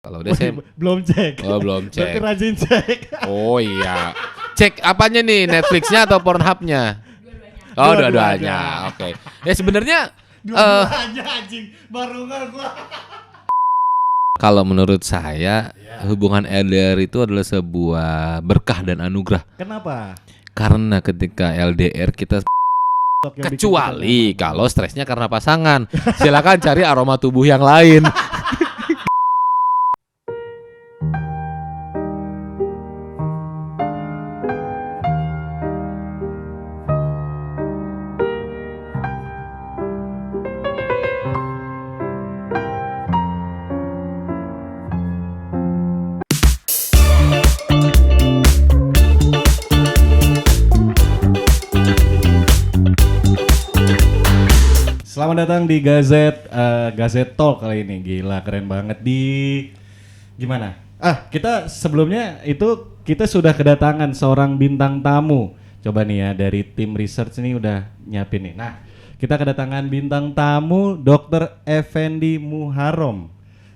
Kalau udah saya belum cek. oh belum Berarti cek. rajin cek. Oh iya. Cek apanya nih? Netflix-nya atau Pornhub-nya? Oh, dua-duanya. Oke. Ya sebenarnya Dua-duanya anjing. Baru nggak gua. kalau menurut saya hubungan LDR itu adalah sebuah berkah dan anugerah. Kenapa? Karena ketika LDR kita kecuali kalau stresnya karena pasangan, silakan cari aroma tubuh yang lain. Selamat datang di Gazette Talk kali ini. Gila, keren banget. Gimana? Kita sebelumnya itu kita sudah kedatangan seorang bintang tamu. Coba nih ya, dari tim research ini udah nyiapin nih. Nah, kita kedatangan bintang tamu Dr. Effendi Muharram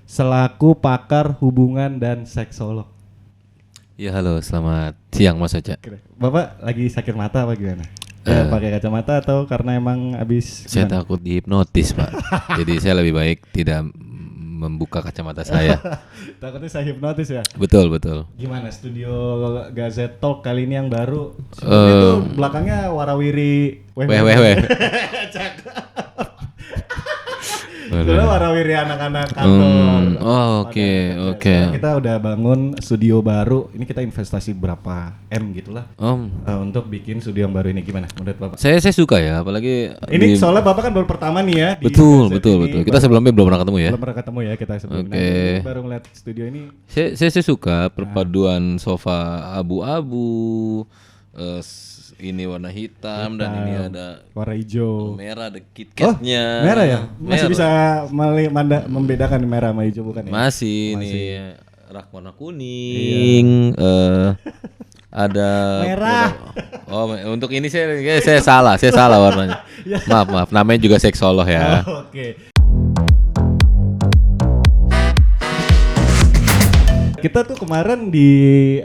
selaku pakar hubungan dan seksolog. Ya halo, selamat siang Mas Ocha. Bapak lagi sakit mata apa gimana? Pakai kacamata atau karena emang habis? Saya takut dihipnotis Pak. Jadi saya lebih baik tidak membuka kacamata saya. Takutnya saya hipnotis ya? Betul. Gimana studio Gazette Talk kali ini yang baru? Sebelumnya tuh belakangnya warawiri Weh. Dulu warawiri anak-anak kantor. Oke. Sekarang kita udah bangun studio baru. Ini kita investasi berapa M gitulah untuk bikin studio yang baru ini. Gimana menurut Bapak? Saya suka ya, apalagi Ini soalnya Bapak kan baru pertama nih ya. Betul. Kita sebelumnya belum pernah ketemu ya. Belum pernah ketemu ya kita sebelumnya. Oke. Nah, baru ngeliat studio ini. Saya suka perpaduan sofa abu-abu, ini warna hitam dan ini ada warna hijau. merah, ada KitKatnya. Merah ya? Masih Merah. bisa membedakan merah sama hijau bukan ya? Masih ini rak warna kuning. Ada Merah. Untuk ini saya salah warnanya. Maaf, namanya juga seksolog ya. Oke. Kita tuh kemarin di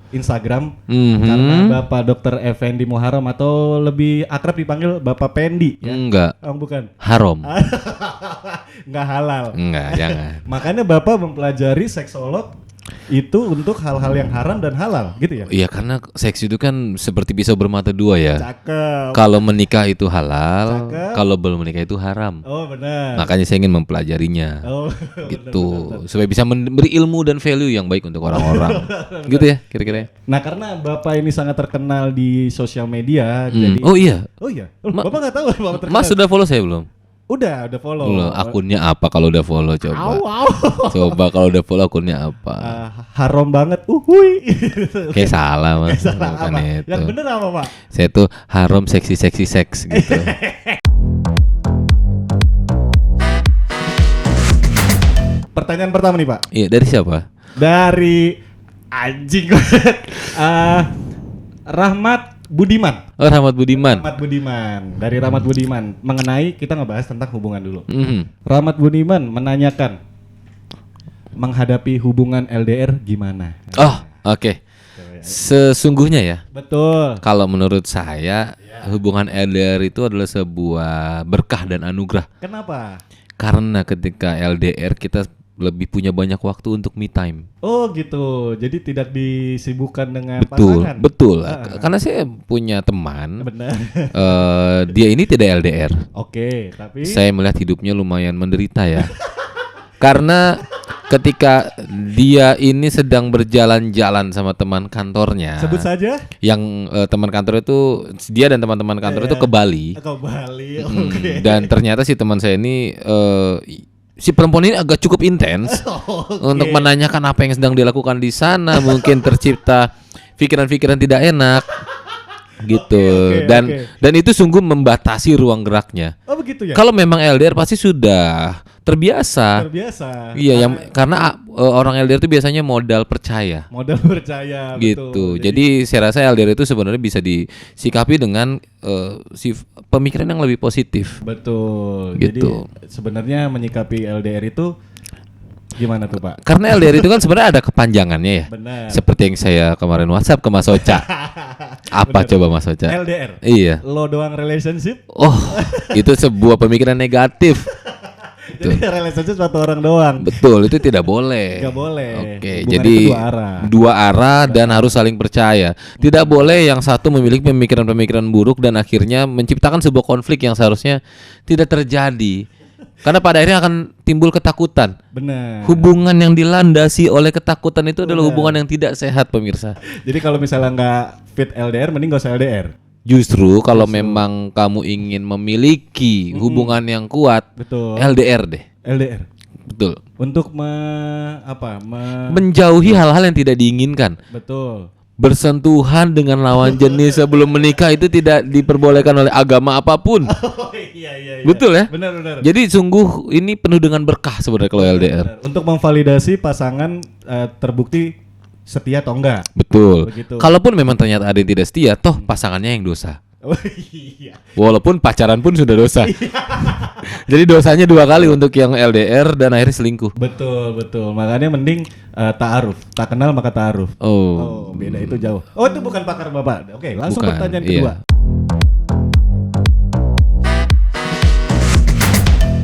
Instagram karena Bapak Dr. Effendi Muharram atau lebih akrab dipanggil Bapak Pendi ya? Enggak. Oh, bukan. Haram. Nggak halal. Enggak, jangan. Makanya Bapak mempelajari seksolog itu untuk hal-hal yang haram dan halal gitu ya? Iya, karena seks itu kan seperti pisau bermata dua ya. Cakep. Kalau menikah itu halal, Cakep. kalau belum menikah itu haram. Oh benar. Makanya saya ingin mempelajarinya. Oh Gitu. Supaya bisa memberi ilmu dan value yang baik untuk orang-orang. Gitu ya, kira-kira. Nah karena Bapak ini sangat terkenal di sosial media, jadi. Oh iya. Oh iya. Bapak nggak tahu Bapak terkenal. Mas sudah follow saya belum? Udah follow. Belum. Akunnya apa kalau udah follow coba? Au. Coba kalau udah follow akunnya apa? Haram banget. Uhuy. Kayak salah Mas. Salah Bukan apa? itu. Yang bener apa Pak? Saya tuh haram seksi seks gitu. Pertanyaan pertama nih Pak. Iya, dari siapa? Dari anjing. Rahmat Budiman. Oh, Rahmat Budiman. Rahmat Budiman. Dari Rahmat Budiman mengenai kita ngebahas tentang hubungan dulu. Mhm. Rahmat Budiman menanyakan menghadapi hubungan LDR gimana? Oh, oke. Sesungguhnya ya, Betul. kalau menurut saya hubungan LDR itu adalah sebuah berkah dan anugerah. Kenapa? Karena ketika LDR kita lebih punya banyak waktu untuk me time. Oh gitu. Jadi tidak disibukkan dengan Betul, pasangan. betul. Karena saya punya teman, Benar. dia ini tidak LDR. Oke, tapi Saya melihat hidupnya lumayan menderita ya. Karena ketika dia ini sedang berjalan-jalan sama teman kantornya, sebut saja yang teman kantor itu dia dan teman-teman kantor itu ke Bali. ke Bali. Mm, Oke. Dan ternyata si teman saya ini si perempuan ini agak cukup intens untuk menanyakan apa yang sedang dilakukan di sana, mungkin tercipta pikiran-pikiran tidak enak gitu. Dan itu sungguh membatasi ruang geraknya. Oh begitu ya. Kalau memang LDR pasti sudah terbiasa. Iya, karena orang LDR itu biasanya modal percaya. Modal percaya. Gitu. Betul. Jadi saya rasa LDR itu sebenarnya bisa disikapi dengan pemikiran yang lebih positif. Betul. Gitu. Jadi sebenarnya menyikapi LDR itu Gimana tuh Pak? Karena LDR itu kan sebenarnya ada kepanjangannya ya. Benar. Seperti yang saya kemarin WhatsApp ke Mas Ocha. Apa Benar. coba Mas Ocha? LDR. Iya. Lo doang relationship. Oh, itu sebuah pemikiran negatif. Jadi relationship satu orang doang. Betul, itu tidak boleh. Gak boleh. Oke, Hubungan jadi itu dua arah. dan harus saling percaya. Tidak boleh yang satu memiliki pemikiran-pemikiran buruk dan akhirnya menciptakan sebuah konflik yang seharusnya tidak terjadi. Karena pada akhirnya akan timbul ketakutan. Benar. Hubungan yang dilandasi oleh ketakutan itu adalah hubungan yang tidak sehat, pemirsa. Jadi kalau misalnya nggak fit LDR, mending gak usah LDR. Justru kalau memang kamu ingin memiliki hubungan yang kuat, Betul. LDR deh. LDR. Betul. Untuk Menjauhi hal-hal yang tidak diinginkan. Betul. Bersentuhan dengan lawan jenis sebelum menikah itu tidak diperbolehkan oleh agama apapun. Oh iya. Betul ya? Benar. Jadi sungguh ini penuh dengan berkah sebenarnya kalau LDR. Benar. Untuk memvalidasi pasangan terbukti setia atau enggak. Betul. Begitu. Kalaupun memang ternyata ada yang tidak setia, toh pasangannya yang dosa. Oh iya. Walaupun pacaran pun sudah dosa. Jadi dosanya 2 kali untuk yang LDR dan akhirnya selingkuh. Betul. Makanya mending ta'aruf. Tak kenal maka ta'aruf. Oh. Beda itu jauh. Oh, itu bukan pakar Bapak. Oke, langsung Bukan, pertanyaan iya. kedua.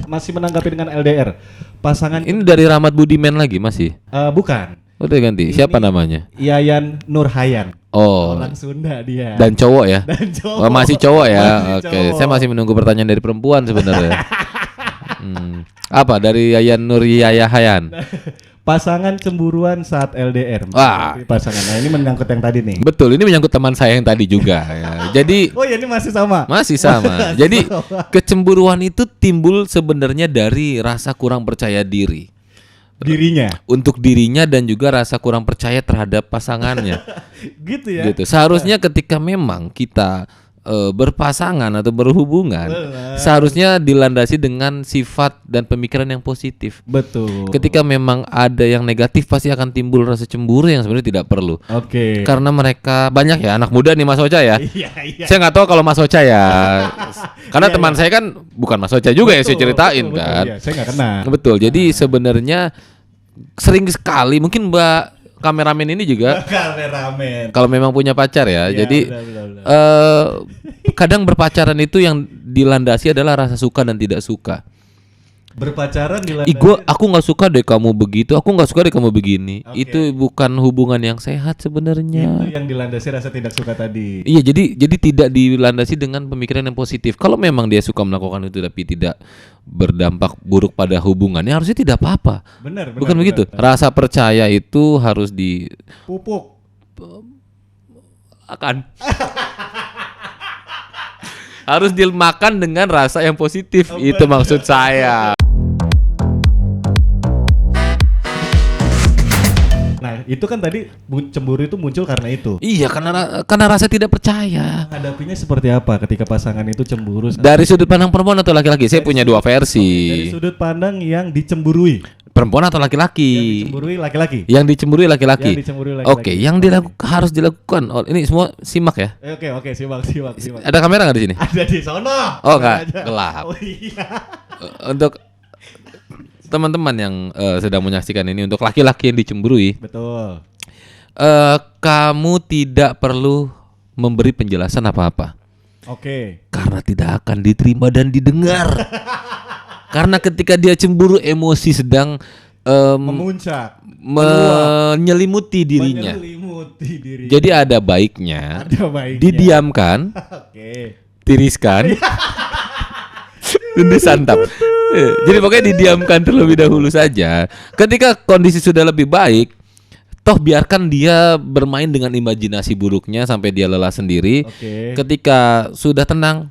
Masih menanggapi dengan LDR. Pasangan Ini dari Rahmat Budiman lagi masih. bukan. Udah ganti. Siapa namanya? Yayan Nurhayan. Oh. Orang Sunda dia. Dan cowok ya? Dan cowok. Oh, masih cowok ya? Masih Oke, cowok. saya masih menunggu pertanyaan dari perempuan sebenarnya. Apa dari Yayan Nur Yayahayan? Pasangan cemburuan saat LDR. Wah. Pasangan. Nah, ini menyangkut yang tadi nih. Betul, ini menyangkut teman saya yang tadi juga ya. Jadi Oh ya, ini masih sama. masih sama. Jadi kecemburuan itu timbul sebenarnya dari rasa kurang percaya diri Dirinya. untuk dirinya dan juga rasa kurang percaya terhadap pasangannya. Gitu ya. Gitu. Seharusnya ketika memang kita berpasangan atau berhubungan, Benar. seharusnya dilandasi dengan sifat dan pemikiran yang positif. Betul. Ketika memang ada yang negatif pasti akan timbul rasa cemburu yang sebenarnya tidak perlu. Oke. Karena mereka banyak ya anak muda nih Mas Ocha ya. Iya. Saya nggak tahu kalau Mas Ocha ya. Karena Iya, teman saya kan bukan Mas Ocha juga yang saya ceritain Betul, kan. iya, saya nggak kenal. Betul. Jadi sebenarnya sering sekali mungkin Mbak kameramen ini juga Kameramen. kalau memang punya pacar ya. Iya, Jadi benar. kadang berpacaran itu yang dilandasi adalah rasa suka dan tidak suka. Berpacaran dilandasi. Aku nggak suka deh kamu begitu, aku nggak suka deh kamu begini. Oke. Itu bukan hubungan yang sehat sebenarnya. Itu yang dilandasi rasa tidak suka tadi. Iya, jadi tidak dilandasi dengan pemikiran yang positif. Kalau memang dia suka melakukan itu tapi tidak berdampak buruk pada hubungannya, harusnya tidak apa-apa. Benar. Bukan begitu. Rasa percaya itu harus Pupuk. harus dimakan dengan rasa yang positif. Itu maksud saya. Nah, itu kan tadi cemburu itu muncul karena itu. Iya, karena rasa tidak percaya. Hadapinya seperti apa ketika pasangan itu cemburu? Dari sudut pandang perempuan atau laki-laki? Saya punya 2 Dari versi. sudut pandang yang dicemburui. Perempuan atau Yang laki-laki? dicemburui laki-laki. Yang dicemburui laki-laki. Yang dicemburui laki-laki. Oke, yang harus dilakukan. Oh, ini semua simak ya. Oke, simak. Ada kamera nggak di sini? Ada di sono. Oh, enggak, Ada aja. gelap. Oh iya. Untuk teman-teman yang sedang menyaksikan ini, untuk laki-laki yang dicemburui, Betul. kamu tidak perlu memberi penjelasan apa-apa Oke. karena tidak akan diterima dan didengar. Karena ketika dia cemburu, emosi sedang Memuncak. menyelimuti dirinya. Menyelimuti diri. Jadi ada baiknya ada baiknya. didiamkan, Oke. tiriskan, dan disantap. Jadi pokoknya didiamkan terlebih dahulu saja. Ketika kondisi sudah lebih baik, toh biarkan dia bermain dengan imajinasi buruknya sampai dia lelah sendiri. Oke. Ketika sudah tenang,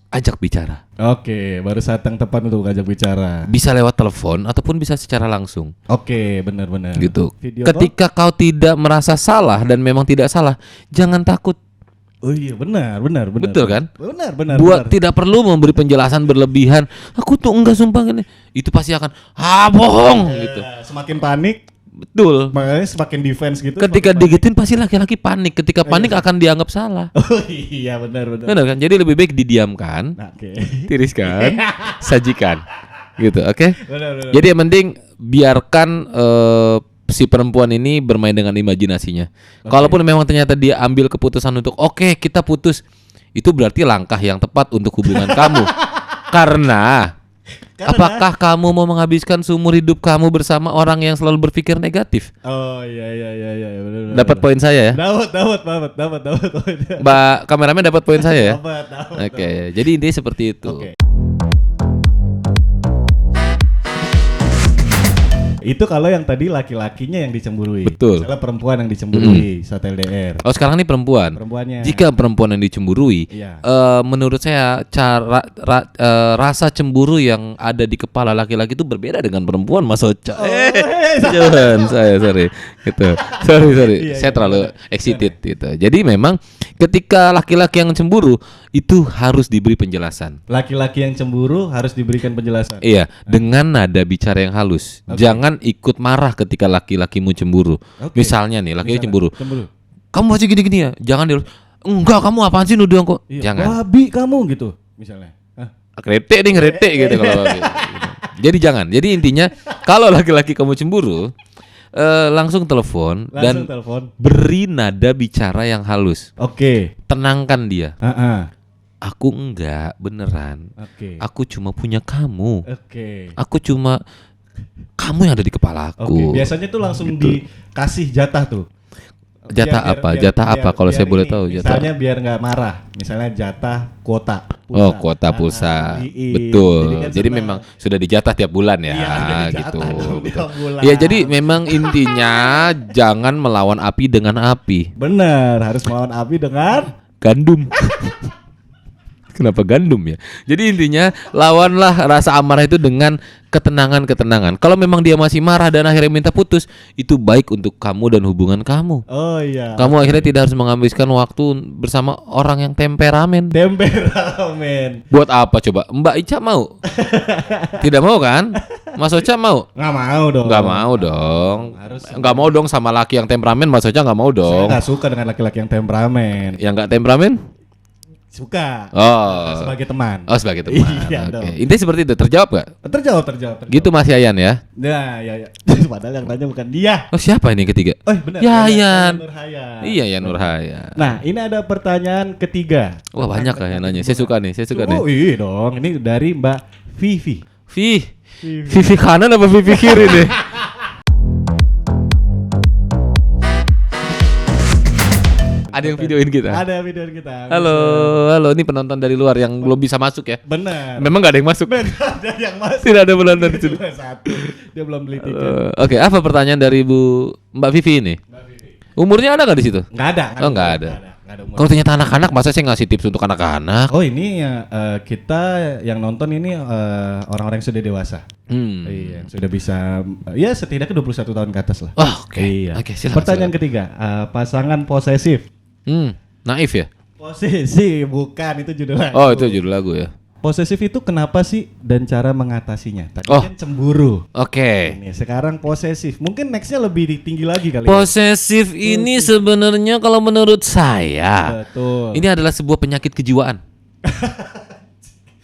ajak bicara. Oke, baru saat yang tepat untuk ajak bicara. Bisa lewat telepon ataupun bisa secara langsung. Oke, benar-benar. Gitu. Video Ketika kau tidak merasa salah dan memang tidak salah, jangan takut. call? Oh iya, benar. Betul kan? Benar. Buat tidak perlu memberi penjelasan berlebihan. Aku tuh enggak sumpah gini. Itu pasti akan bohong gitu. Semakin panik, Betul. makanya semakin defense gitu. Ketika semakin panik. digituin pasti laki-laki panik. Ketika panik akan dianggap salah. Oh iya, benar. Benar kan? Jadi lebih baik didiamkan, Nah, oke. tiriskan, sajikan. Gitu, oke? Benar. Jadi yang penting biarkan si perempuan ini bermain dengan imajinasinya. Kalaupun memang ternyata dia ambil keputusan untuk oke, kita putus, itu berarti langkah yang tepat untuk hubungan kamu. Karena apakah kamu mau menghabiskan seumur hidup kamu bersama orang yang selalu berpikir negatif? Oh iya benar. Dapat poin saya ya? Dapat. Mbak kameramen dapat poin saya ya? Dapat. Oke, jadi intinya seperti itu. Oke. Itu kalau yang tadi laki-lakinya yang dicemburui. Betul. Misalnya perempuan yang dicemburui saat LDR. Oh, sekarang ini perempuan. Perempuannya. Jika perempuan yang dicemburui, Iya. menurut saya rasa cemburu yang ada di kepala laki-laki itu berbeda dengan perempuan, Mas Ocha. Jangan, saya sorry. Gitu. Sorry. Iya, Saya iya, terlalu benar. excited gitu. Jadi memang ketika laki-laki yang cemburu itu harus diberi penjelasan. Laki-laki yang cemburu harus diberikan penjelasan. Iya, dengan nada bicara yang halus. Oke. Jangan ikut marah ketika laki-lakimu cemburu. Oke. Misalnya nih, laki cemburu. Cemburu. Kamu masih gini-gini ya? Jangan dia. Enggak, kamu apaan sih nuduh aku? Iya. Jangan. Babi kamu gitu misalnya. Ngerete nih ngerete gitu kalau gitu. Jadi jangan. Jadi intinya kalau laki-laki kamu cemburu, langsung telepon dan Telepon. beri nada bicara yang halus. Oke. Tenangkan dia. Heeh. Aku enggak beneran. Oke. Aku cuma punya kamu. Oke. Aku cuma kamu yang ada di kepala Oke, aku. biasanya tuh langsung Gitu. dikasih jatah tuh. Jatah apa? Jatah apa kalau saya boleh tahu jatah? Misalnya biar nggak marah. Misalnya jatah kuota. Oh, kuota pulsa. beliin. Betul. kan Jadi senang. memang sudah dijatah tiap bulan ya, Iya, udah gitu. dijatah dong tiap bulan. Ya, jadi memang intinya jangan melawan api dengan api. Bener, harus melawan api dengan Gandum. Kenapa gandum ya? Jadi intinya lawanlah rasa amarah itu dengan ketenangan. Kalau memang dia masih marah dan akhirnya minta putus, itu baik untuk kamu dan hubungan kamu. oh iya. Kamu akhirnya tidak harus menghabiskan waktu bersama orang yang temperamen. Temperamen. Buat apa coba? Mbak Ica mau? Tidak mau kan? Mas Ocha mau? Nggak mau dong. Nggak mau dong. Harus. Nggak mau dong sama laki yang temperamen. Mas Ocha nggak mau Saya dong. nggak suka dengan laki-laki yang temperamen. Yang nggak temperamen? Suka. Oh. Sebagai teman. Oh, sebagai teman. Iya Oke. dong. Intinya seperti itu. Terjawab nggak? Terjawab. Gitu Mas Yayan ya. Nah, ya. Padahal yang tanya bukan dia. Oh, siapa ini yang ketiga? Oh, benar. Yayan. Nurhayan. Iya ya Nurhaya. Nah, ini ada pertanyaan ketiga. Wah, banyak lah yang nanya. Saya suka nih. Oh iya dong, ini dari Mbak Vivi. Vivi kanan apa Vivi kiri nih? Ada yang videoin kita. Ada video kita. Halo, ini penonton dari luar yang belum bisa masuk ya. Benar. Memang nggak ada yang masuk. Ada yang masuk. Tidak ada penonton di sini. Satu. Dia belum beli tiket. Oke, apa pertanyaan dari Mbak Vivi ini? Mbak Vivi. Umurnya ada nggak di situ? Nggak ada. Oh, nggak ada. Nggak ada umur. Kalau ternyata anak-anak, masa saya ngasih tips untuk anak-anak? Oh ini ya kita yang nonton ini orang-orang yang sudah dewasa. Iya, yang sudah bisa ya setidaknya 21 tahun ke atas lah. Oh, oke. Iya. Oke, silakan. Pertanyaan ketiga, pasangan posesif. Naif ya? Posesif bukan itu judul lagu. Oh, itu judul lagu ya. Posesif itu kenapa sih dan cara mengatasinya? Tadi Oh. kan cemburu. Oke. Ini sekarang posesif. Mungkin nextnya lebih tinggi lagi kali. Posesif ini sebenarnya kalau menurut saya Betul. ini adalah sebuah penyakit kejiwaan.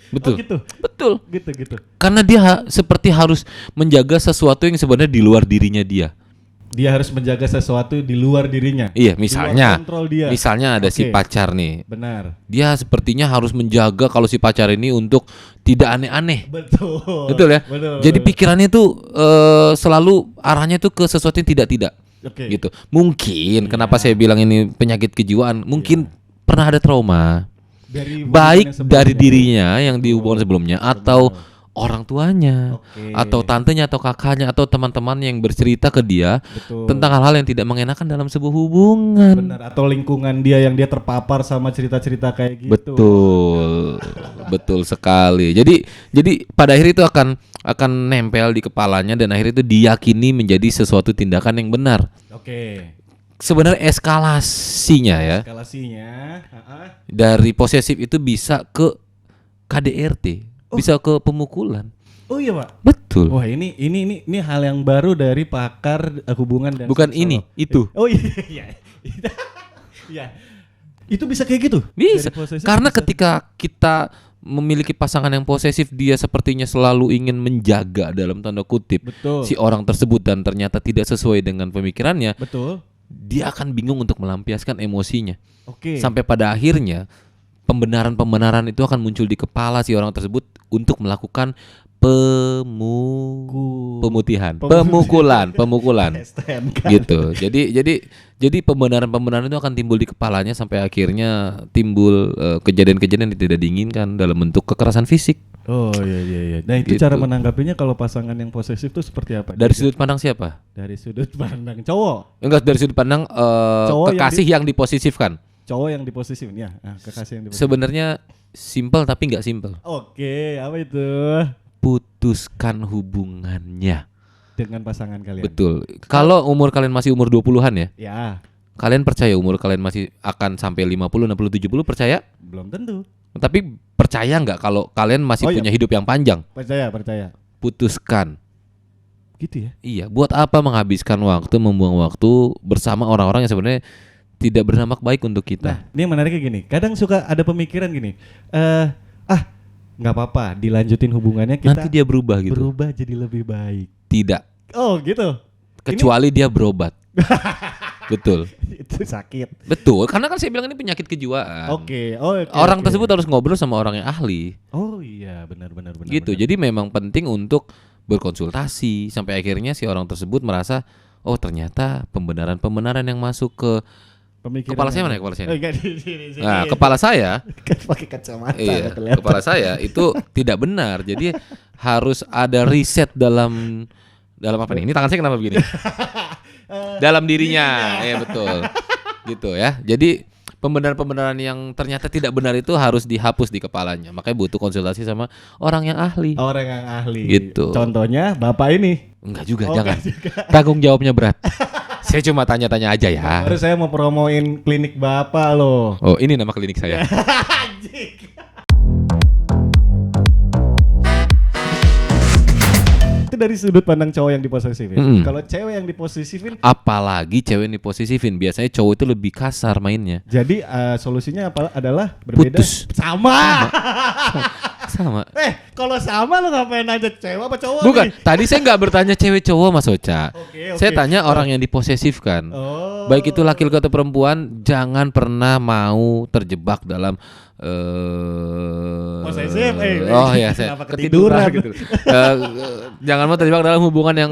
Betul. Oh, gitu. Betul. Gitu. Karena dia seperti harus menjaga sesuatu yang sebenarnya di luar dirinya dia. Dia harus menjaga sesuatu di luar dirinya. Iya, Di misalnya. luar kontrol dia. Misalnya ada si Oke. pacar nih. Benar. Dia sepertinya harus menjaga kalau si pacar ini untuk tidak aneh-aneh. Betul. Betul ya? Betul. Jadi pikirannya tuh selalu arahnya tuh ke sesuatu yang tidak-tidak. Oke. Gitu. Mungkin kenapa saya bilang ini penyakit kejiwaan? Mungkin pernah ada trauma. Dari hubungan Baik yang sebelumnya. dari dirinya yang di hubungan sebelumnya atau orang tuanya Oke. atau tantenya atau kakaknya atau teman-teman yang bercerita ke dia Betul. tentang hal-hal yang tidak mengenakan dalam sebuah hubungan. Benar, atau lingkungan dia yang dia terpapar sama cerita-cerita kayak gitu. Betul sekali. Jadi pada akhirnya itu akan nempel di kepalanya dan akhirnya itu diyakini menjadi sesuatu tindakan yang benar. Oke. Sebenarnya eskalasinya ya Eskalasinya, dari posesif itu bisa ke KDRT, bisa ke pemukulan. Oh iya, Pak. Betul. Wah, ini hal yang baru dari pakar hubungan dan Bukan seksual. ini, itu. Oh iya. Iya. Itu bisa kayak gitu? Bisa. Dari posesif Karena bisa. ketika kita memiliki pasangan yang posesif, dia sepertinya selalu ingin menjaga dalam tanda kutip Betul. si orang tersebut dan ternyata tidak sesuai dengan pemikirannya, Betul. dia akan bingung untuk melampiaskan emosinya. Oke. Sampai pada akhirnya pembenaran-pembenaran itu akan muncul di kepala si orang tersebut untuk melakukan pemukulan STNK. gitu. Jadi pembenaran-pembenaran itu akan timbul di kepalanya sampai akhirnya timbul kejadian-kejadian yang tidak diinginkan dalam bentuk kekerasan fisik. Oh iya. Nah itu Gitu. cara menanggapinya kalau pasangan yang posesif itu seperti apa? Dari sudut pandang siapa? Dari sudut pandang cowok. Enggak, dari sudut pandang Cowok kekasih yang diposesifkan. Cowok yang diposesif ya. Kekasih yang diposesif. Sebenarnya simple tapi nggak simple. Oke, apa itu? Putuskan hubungannya. Dengan pasangan kalian. Betul. Kalau umur kalian masih umur 20-an ya, Ya, kalian percaya umur kalian masih akan sampai 50, 60, 70 percaya? belum tentu. Tapi percaya nggak kalau kalian masih Oh, iya. punya hidup yang panjang? Percaya. Putuskan. Gitu ya. Iya, buat apa menghabiskan waktu, membuang waktu bersama orang-orang yang sebenarnya tidak berdampak baik untuk Nah, kita? ini yang menariknya gini. Kadang suka ada pemikiran gini. Nggak apa-apa, dilanjutin hubungannya kita Nanti dia berubah gitu. berubah jadi lebih baik. Tidak, Oh, gitu. kecuali dia berobat. Betul. Itu sakit. Betul, karena kan saya bilang ini penyakit kejiwaan. Oke. Orang tersebut harus ngobrol sama orang yang ahli. Oh iya, benar. Gitu. benar. Jadi memang penting untuk berkonsultasi sampai akhirnya si orang tersebut merasa, oh ternyata pembenaran-pembenaran yang masuk ke Pemikiran kepala saya yang- mana ya, kepala saya ini? Enggak di sini. Nah, kepala saya, Kan pakai kacamata iya, nggak kelihatan. kepala saya itu tidak benar. Jadi harus ada riset dalam apa nih? Ini tangan saya kenapa begini? Dalam dirinya, ya betul. Gitu ya. Jadi pembenaran-pembenaran yang ternyata tidak benar itu harus dihapus di kepalanya. Makanya butuh konsultasi sama orang yang ahli. Orang yang ahli. Gitu. Contohnya Bapak ini. Enggak juga, Oh, jangan. enggak juga. Tanggung jawabnya berat. Saya cuma tanya-tanya aja ya. Baru saya mau promoin klinik Bapak loh. Oh, ini nama klinik saya. Itu dari sudut pandang cowok yang diposesifin. Mm-mm. Kalau cewek yang diposesifin, Apalagi cewek ini posisifin, biasanya cowok itu lebih kasar mainnya. jadi solusinya adalah berbeda. Putus. Sama. Sama. Kalau sama lo ngapain aja cewek apa cowok Bukan, nih? tadi saya nggak bertanya cewek cowok Mas Ocha. Oke. Saya tanya orang yang diposesifkan. Oh. Baik itu laki-laki atau perempuan, jangan pernah mau terjebak dalam Posesif, oh ya, saya kenapa ketiduran ketiduran? gitu. Jangan mau terjebak dalam hubungan yang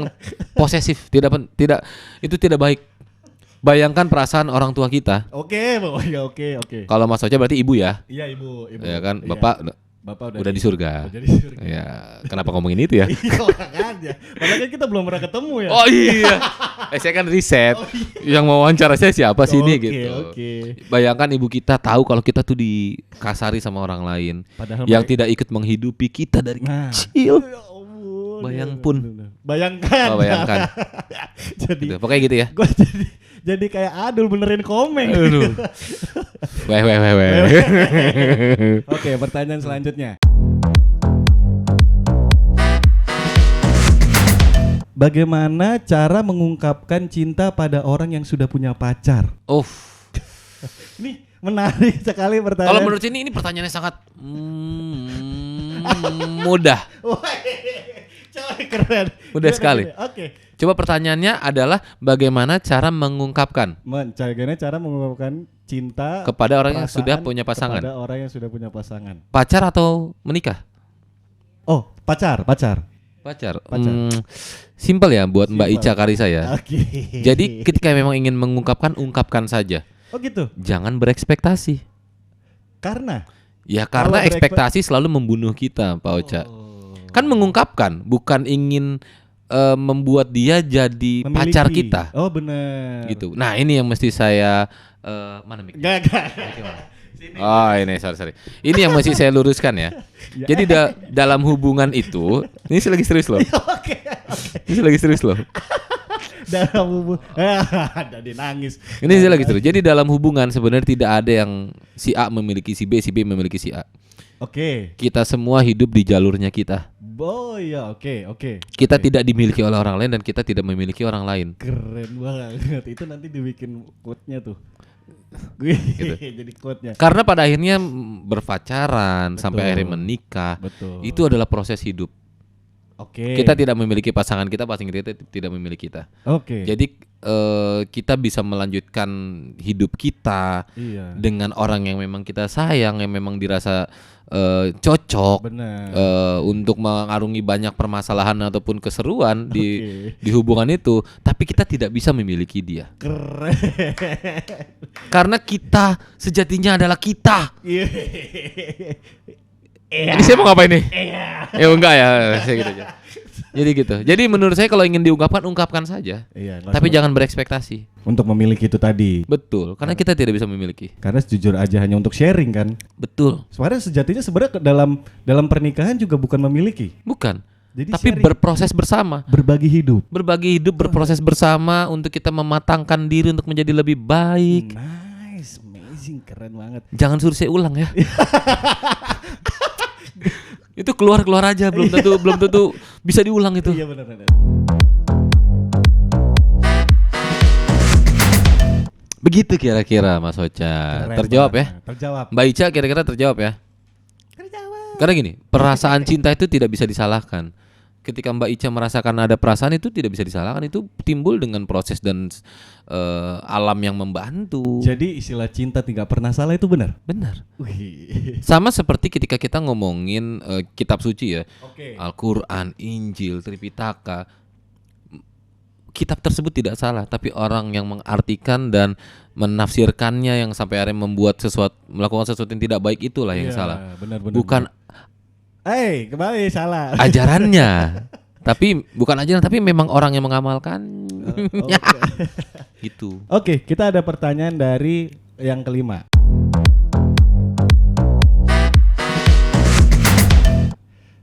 posesif. Tidak itu tidak baik. Bayangkan perasaan orang tua kita. Oke, oh ya oke. Kalau Mas Ocha berarti ibu ya. Iya ibu. Ya kan, Iya. Bapak udah di surga. Udah di surga. Ya, kenapa ngomongin itu ya? Iya makanya. Padahal kan kita belum pernah ketemu ya. Oh iya. Saya kan riset. Yang mau wawancara saya siapa sih ini gitu. Oke. Bayangkan ibu kita tahu kalau kita tuh dikasari sama orang lain Padahal yang mereka- tidak ikut menghidupi kita dari Nah. kecil. Ya ampun. Bayangpun. Bayangkan. Oh, bayangkan. Jadi Gitu. Pokoknya gitu ya. gue jadi kayak Adul benerin komeng. Aduh. Weh. Oke, pertanyaan selanjutnya. Bagaimana cara mengungkapkan cinta pada orang yang sudah punya pacar? Ini menarik sekali pertanyaan. Kalau menurut ini pertanyaannya sangat mudah. Coy, keren. Mudah Keren, sekali. keren. Oke. Coba pertanyaannya adalah bagaimana cara mengungkapkan Bagaimana cara mengungkapkan cinta kepada orang yang perasaan sudah punya pasangan? Kepada orang yang sudah punya pasangan. Pacar atau menikah? Oh, pacar. Pacar. Pacar. Simpel ya buat Mbak Simpel. Ica Karisa ya. Oke. Jadi ketika memang ingin mengungkapkan, ungkapkan saja. Oh gitu. Jangan berekspektasi. Karena Ya karena Kalau ekspektasi selalu membunuh kita, Pak Ocha. Kan mengungkapkan, bukan ingin membuat dia jadi memiliki. pacar kita. Oh benar. Gitu. Nah ini yang mesti saya mana mic? Gak. Oh ini sorry. Ini yang mesti saya luruskan ya. Jadi dalam hubungan itu, ini saya lagi serius loh. Oke. Ini saya lagi serius loh. Dalam hubungan. Jadi nangis. Ini saya lagi serius. Jadi dalam hubungan sebenarnya tidak ada yang si A memiliki si B memiliki si A. Oke. Kita semua hidup di jalurnya kita. Oh iya, oke. Kita tidak dimiliki oleh orang lain dan kita tidak memiliki orang lain. Keren banget. Itu nanti dibikin quote-nya tuh. Gitu. Jadi quote-nya. Karena pada akhirnya berpacaran sampai Betul. akhirnya menikah, Betul. itu adalah proses hidup. Oke. Kita tidak memiliki pasangan kita, pasangan kita tidak memiliki kita. Oke. Jadi kita bisa melanjutkan hidup kita Iya. dengan orang yang memang kita sayang, yang memang dirasa cocok Benar. untuk mengarungi banyak permasalahan ataupun keseruan Oke. di hubungan itu, tapi kita tidak bisa memiliki dia. Keren. Karena kita sejatinya adalah kita. Iya. Ini saya mau ngapain nih? Ya enggak ya, saya gitu aja. Jadi gitu. Jadi menurut saya kalau ingin diungkapkan, ungkapkan saja. Iya, Tapi jangan berekspektasi. untuk memiliki itu tadi. Betul, karena kita tidak bisa memiliki. Karena jujur aja hanya untuk sharing kan. Betul. Sebenarnya dalam pernikahan juga bukan memiliki. Bukan. Jadi Tapi sharing. berproses bersama. Berbagi hidup. Berbagi hidup, berproses bersama untuk kita mematangkan diri untuk menjadi lebih baik. Nice, amazing, keren banget. Jangan suruh saya ulang ya. Itu keluar aja, belum tentu bisa diulang itu. Iya benar. Begitu kira-kira Mas Ocha. Keren Terjawab ya? banget. Terjawab. Mbak Ica kira-kira terjawab ya? Karena gini, perasaan cinta itu tidak bisa disalahkan. Ketika Mbak Ica merasakan ada perasaan itu tidak bisa disalahkan, itu timbul dengan proses dan alam yang membantu. Jadi istilah cinta tidak pernah salah itu benar? Benar. Wih. Sama seperti ketika kita ngomongin kitab suci ya, Oke. Al-Quran, Injil, Tripitaka, kitab tersebut tidak salah, tapi orang yang mengartikan dan menafsirkannya yang sampai akhirnya melakukan sesuatu yang tidak baik itulah yang Iya, salah. benar. Bukan Kembali salah. ajarannya, tapi bukan ajaran, tapi memang orang yang mengamalkan. Gitu. Oke, kita ada pertanyaan dari yang kelima.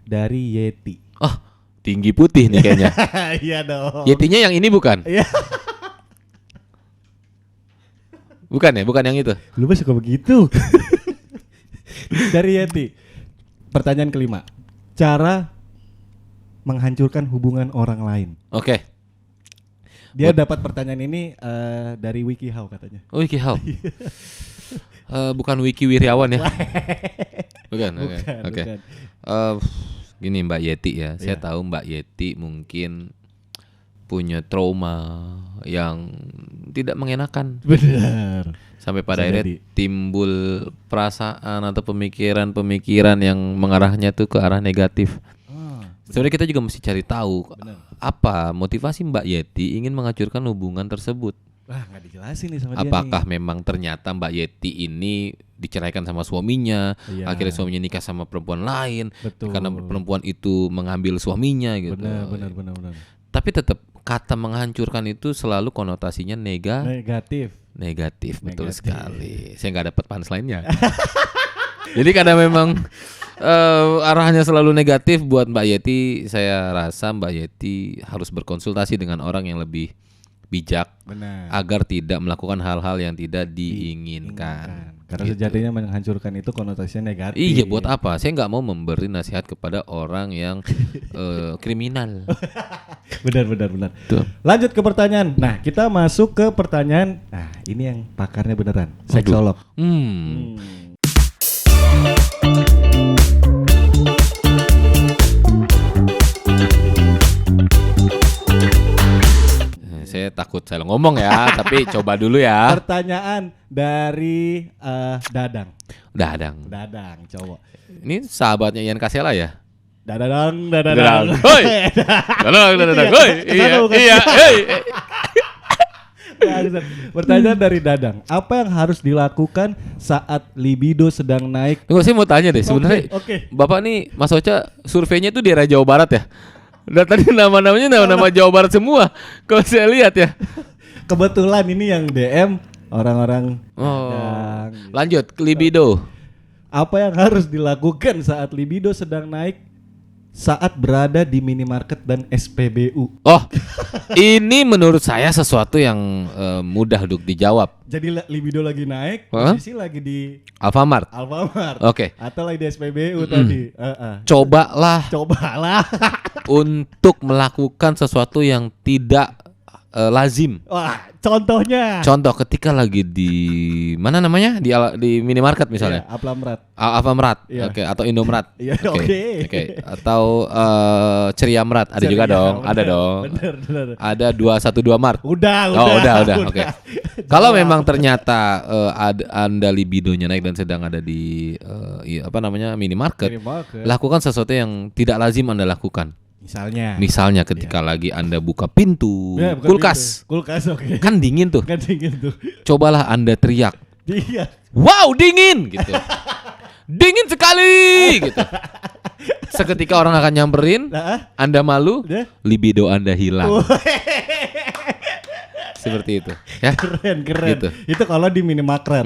Dari Yeti. Oh, tinggi putih nih kayaknya. Iya dong. Yetinya yang ini bukan? Iya. Bukan ya, bukan yang itu. Lu mah suka begitu. Dari Yeti. Pertanyaan kelima. Cara menghancurkan hubungan orang lain. Oke. Dia dapat pertanyaan ini dari WikiHow katanya. Oh, WikiHow. Bukan Wiki Wiryawan ya? Bukan. Oke. Bukan. Gini Mbak Yeti ya. Saya Iya. tahu Mbak Yeti mungkin punya trauma yang tidak mengenakan. Benar. Sampai pada Bisa akhirnya jadi. timbul perasaan atau pemikiran yang mengarahnya tuh ke arah negatif. Sebenarnya kita juga mesti cari tahu apa motivasi Mbak Yeti ingin menghancurkan hubungan tersebut. Wah, nggak dijelasin nih sama dia. Apakah memang ternyata Mbak Yeti ini diceraikan sama suaminya, Iya. akhirnya suaminya nikah sama perempuan lain, Betul. karena perempuan itu mengambil suaminya gitu. Benar. Tapi tetap kata menghancurkan itu selalu konotasinya Negatif. negatif, betul Negatif. sekali. Saya nggak dapat punchline-nya. Jadi karena memang arahnya selalu negatif buat Mbak Yeti, saya rasa Mbak Yeti harus berkonsultasi dengan orang yang lebih bijak Benar. agar tidak melakukan hal-hal yang tidak diinginkan. Karena Gitu. sejatinya menghancurkan itu konotasinya negatif. Iya, buat apa? Saya nggak mau memberi nasihat kepada orang yang kriminal. Benar. Tuh. Lanjut ke pertanyaan. Nah, kita masuk ke pertanyaan. Nah, ini yang pakarnya beneran. Seksolog. Saya takut salah ngomong ya, tapi coba dulu ya. Pertanyaan dari Dadang. Dadang. Cowok. Ini sahabatnya Ian Kasela ya? Dadang. Hoi. Dadang. Hoi. Kesana bukan? Iya. Hei. Pertanyaan dari Dadang. Apa yang harus dilakukan saat libido sedang naik? Tunggu, saya mau tanya deh sebenarnya. Oke. Bapak nih, Mas Ocha, surveinya tuh di daerah Jawa Barat ya? Dan tadi nama-namanya nama Jawa Barat semua. Kalau saya lihat ya. Kebetulan ini yang DM orang-orang Oh. Dadang. Lanjut ke libido. Apa yang harus dilakukan saat libido sedang naik saat berada di minimarket dan SPBU? Oh, ini menurut saya sesuatu yang mudah untuk dijawab. Jadi libido lagi naik, Hah? posisi lagi di Alfamart. Alfamart. Oke. Atau lagi di SPBU tadi. Cobalah Cobalah. untuk melakukan sesuatu yang tidak lazim. Wah, contohnya. Contoh ketika lagi di mana namanya di minimarket misalnya. Iya, Alfamart. Alfamart, Iya. oke, atau Indomart, Iya, oke. atau Ceriamart, ada juga Ceria, dong, bener, ada dong, bener. ada 212 Mart. Udah. Udah, oke. Kalau memang ternyata Anda libidonya naik dan sedang ada di minimarket, lakukan sesuatu yang tidak lazim Anda lakukan. Misalnya ketika lagi Anda buka pintu Ya, bukan kulkas, pintu. Kulkas, oke. kan dingin tuh. Kan dingin tuh. Cobalah Anda teriak, Iya. wow dingin gitu, dingin sekali gitu. Seketika orang akan nyamperin, Nah, Anda malu, udah. libido Anda hilang. Seperti itu, ya. Keren. Gitu. Itu kalau di minimarket.